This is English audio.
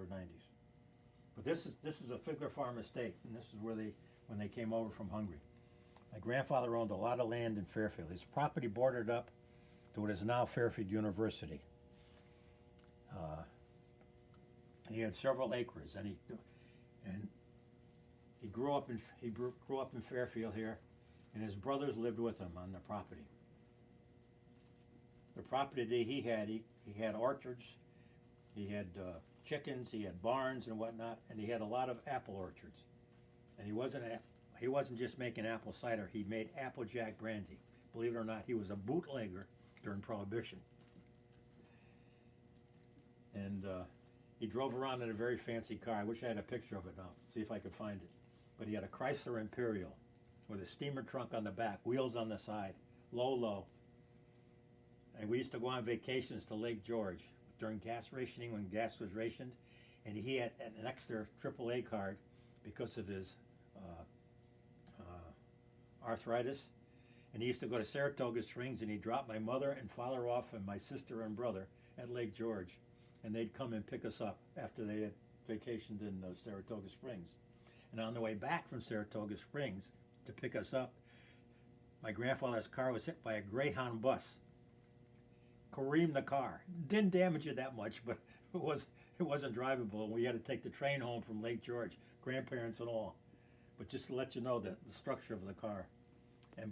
or 90s. But this is a Figler Farm estate, and this is where when they came over from Hungary. My grandfather owned a lot of land in Fairfield. His property bordered up to what is now Fairfield University. He had several acres, and he grew up in Fairfield here, and his brothers lived with him on the property. The property that he had orchards, he had chickens, he had barns and whatnot, and he had a lot of apple orchards. And he wasn't just making apple cider; he made Applejack brandy. Believe it or not, he was a bootlegger during Prohibition. And he drove around in a very fancy car. I wish I had a picture of it now. See if I could find it. But he had a Chrysler Imperial with a steamer trunk on the back, wheels on the side, low. And we used to go on vacations to Lake George during gas rationing, when gas was rationed. And he had an extra AAA card because of his arthritis. And he used to go to Saratoga Springs, and he'd drop my mother and father off and my sister and brother at Lake George. And they'd come and pick us up after they had vacationed in Saratoga Springs. And on the way back from Saratoga Springs to pick us up, my grandfather's car was hit by a Greyhound bus. Careened the car. Didn't damage it that much, but it wasn't drivable. We had to take the train home from Lake George, grandparents and all. But just to let you know the structure of the car.